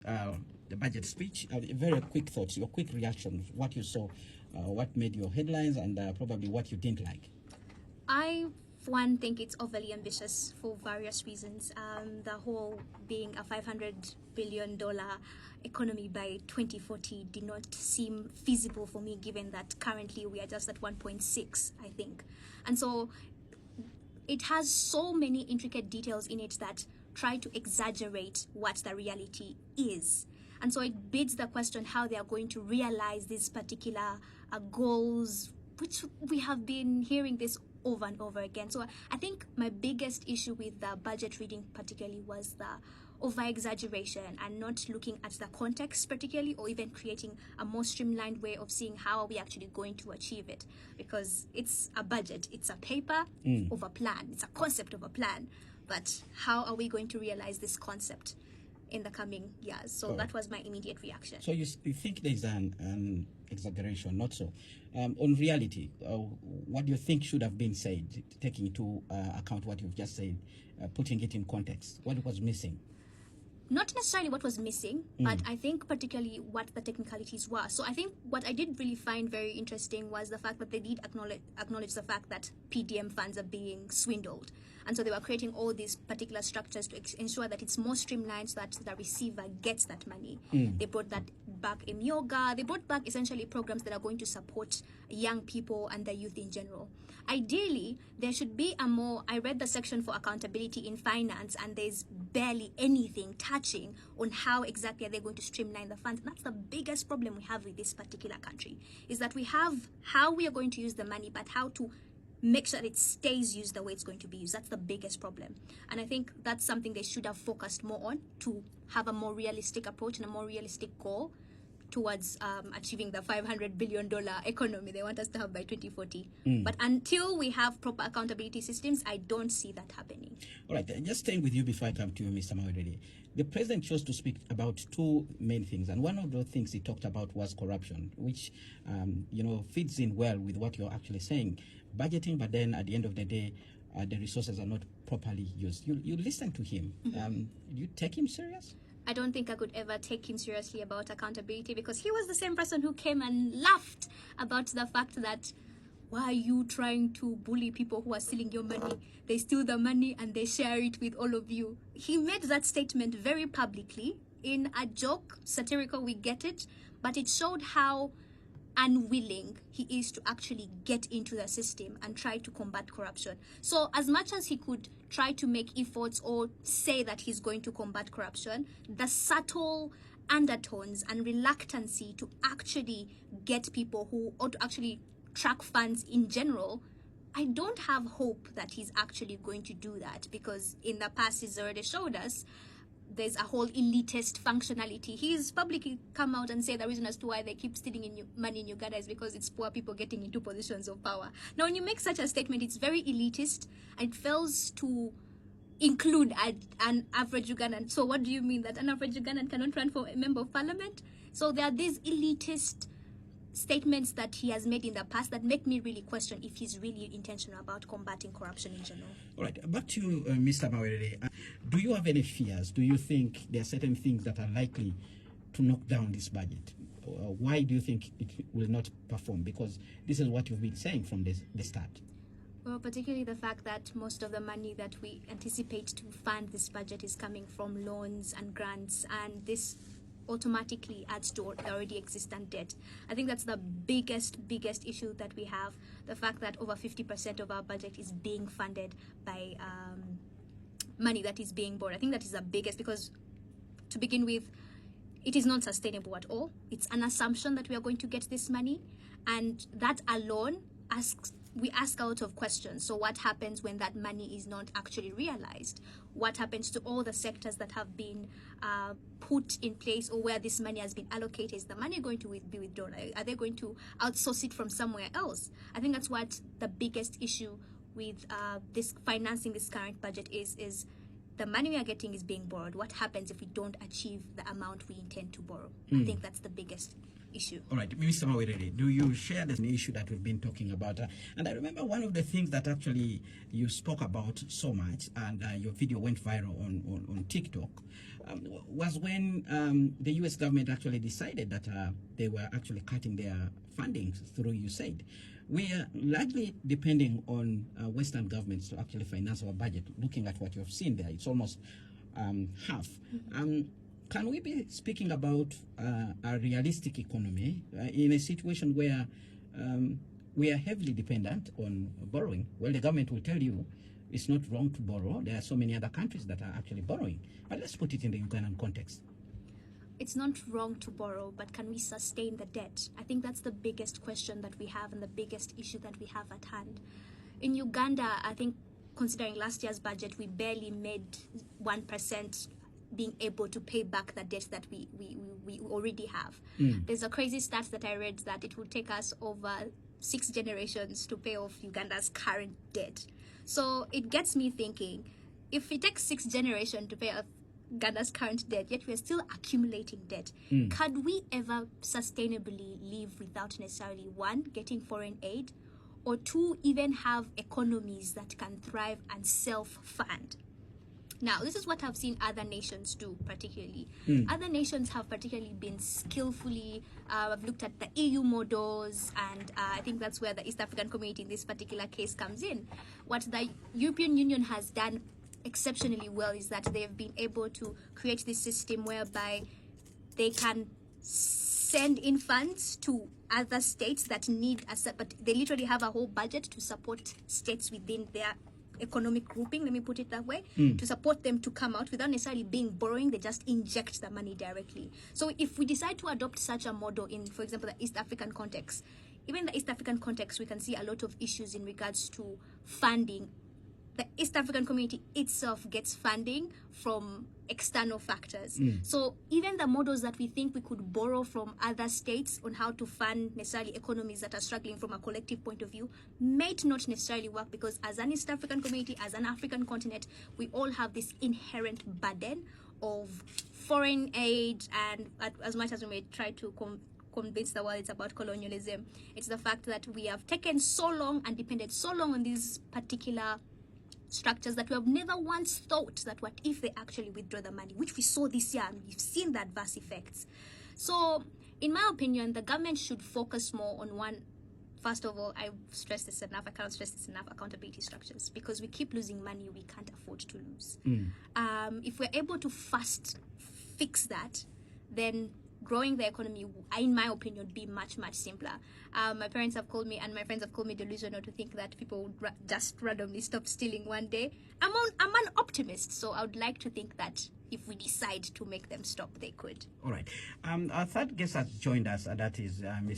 the budget speech. Very quick thoughts, your quick reactions, what you saw, what made your headlines, and probably what you didn't like. I, for one, think it's overly ambitious for various reasons. The whole being a $500 billion economy by 2040 did not seem feasible for me, given that currently we are just at 1.6, I think. And so it has so many intricate details in it that try to exaggerate what the reality is. And so it begs the question how they are going to realize these particular goals, which we have been hearing this over and over again. So I think my biggest issue with the budget reading particularly was the over-exaggeration and not looking at the context particularly, or even creating a more streamlined way of seeing how are we actually going to achieve it. Because it's a budget, it's a paper of a plan, it's a concept of a plan. But how are we going to realize this concept in the coming years? So that was my immediate reaction. So you think there's an exaggeration, not so. On reality, what do you think should have been said, taking into account what you've just said, putting it in context? What was missing? Not necessarily what was missing, but I think particularly what the technicalities were. So I think what I did really find very interesting was the fact that they did acknowledge the fact that PDM funds are being swindled. And so they were creating all these particular structures to ensure that it's more streamlined so that the receiver gets that money. They brought that back in yoga. They brought back essentially programs that are going to support young people and the youth in general. Ideally, there should be a more, I read the section for accountability in finance, and there's barely anything touching on how exactly are they going to streamline the funds. And that's the biggest problem we have with this particular country, is that we have how we are going to use the money, but how to make sure that it stays used the way it's going to be used. That's the biggest problem. And I think that's something they should have focused more on, to have a more realistic approach and a more realistic goal towards achieving the $500 billion economy they want us to have by 2040. But until we have proper accountability systems, I don't see that happening. All right, just staying with you before I come to you, Mr. Mawerere. The president chose to speak about two main things, and one of those things he talked about was corruption, which feeds in well with what you're actually saying. Budgeting, but then at the end of the day, the resources are not properly used. You listen to him. You take him serious? I don't think I could ever take him seriously about accountability, because he was the same person who came and laughed about the fact that, why are you trying to bully people who are stealing your money? They steal the money and they share it with all of you. He made that statement very publicly in a joke, satirical, we get it, but it showed how unwilling he is to actually get into the system and try to combat corruption. So as much as he could try to make efforts or say that he's going to combat corruption, the subtle undertones and reluctancy to actually get people who, or to actually track funds in general, I don't have hope that he's actually going to do that, because in the past he's already showed us there's a whole elitist functionality. He's publicly come out and said the reason as to why they keep stealing money in Uganda is because it's poor people getting into positions of power. Now, when you make such a statement, it's very elitist and it fails to include an average Ugandan. So what do you mean, that an average Ugandan cannot run for a member of parliament? So there are these elitist statements that he has made in the past that make me really question if he's really intentional about combating corruption in general. All right, back to Mr. Mawerere. Do you have any fears? Do you think there are certain things that are likely to knock down this budget? Why do you think it will not perform? Because this is what you've been saying from the start. Well, particularly the fact that most of the money that we anticipate to fund this budget is coming from loans and grants, and this automatically adds to the already existent debt. I think that's the biggest issue that we have. The fact that over 50% of our budget is being funded by money that is being borrowed. I think that is the biggest, because to begin with, it is not sustainable at all. It's an assumption that we are going to get this money, and that alone we ask a lot of questions. So what happens when that money is not actually realized? What happens to all the sectors that have been put in place, or where this money has been allocated? Is the money going to be withdrawn? Are they going to outsource it from somewhere else? I think that's what the biggest issue with this financing this current budget is the money we are getting is being borrowed. What happens if we don't achieve the amount we intend to borrow? I think that's the biggest issue. All right, Mr. Mawerere, do you share this issue that we've been talking about? And I remember one of the things that actually you spoke about so much, and your video went viral on TikTok, was when the U.S. government actually decided that they were actually cutting their funding through USAID. We are largely depending on Western governments to actually finance our budget. Looking at what you have seen there, it's almost half. Can we be speaking about a realistic economy in a situation where we are heavily dependent on borrowing? Well, the government will tell you it's not wrong to borrow. There are so many other countries that are actually borrowing. But let's put it in the Ugandan context. It's not wrong to borrow, but can we sustain the debt? I think that's the biggest question that we have and the biggest issue that we have at hand. In Uganda, I think considering last year's budget, we barely made 1% being able to pay back the debt that we already have. There's a crazy stat that I read that it will take us over 6 generations to pay off Uganda's current debt. So it gets me thinking, if it takes 6 generations to pay off Uganda's current debt, yet we're still accumulating debt, could we ever sustainably live without necessarily, 1, getting foreign aid, or 2, even have economies that can thrive and self-fund? Now, this is what I've seen other nations do, particularly. Other nations have particularly been skillfully, I've looked at the EU models, and I think that's where the East African community in this particular case comes in. What the European Union has done exceptionally well is that they've been able to create this system whereby they can send in funds to other states that need but they literally have a whole budget to support states within their economic grouping, let me put it that way, to support them to come out without necessarily being borrowing. They just inject the money directly. So if we decide to adopt such a model in, for example, the East African context, even in the East African context, we can see a lot of issues in regards to funding. The East African community itself gets funding from external factors. So even the models that we think we could borrow from other states on how to fund necessarily economies that are struggling from a collective point of view might not necessarily work, because as an East African community, as an African continent, we all have this inherent burden of foreign aid, and as much as we may try to convince the world it's about colonialism, it's the fact that we have taken so long and depended so long on these particular structures that we have never once thought that what if they actually withdraw the money, which we saw this year, and we've seen the adverse effects. So in my opinion, the government should focus more on one. First of all, I stress this enough, I cannot stress this enough, accountability structures, because we keep losing money we can't afford to lose. If we're able to fast fix that, then growing the economy, in my opinion, would be much, much simpler. My parents have called me, and my friends have called me delusional to think that people would just randomly stop stealing one day. I'm an optimist, so I would like to think that if we decide to make them stop, they could. All right. Our third guest has joined us, and that is Mr.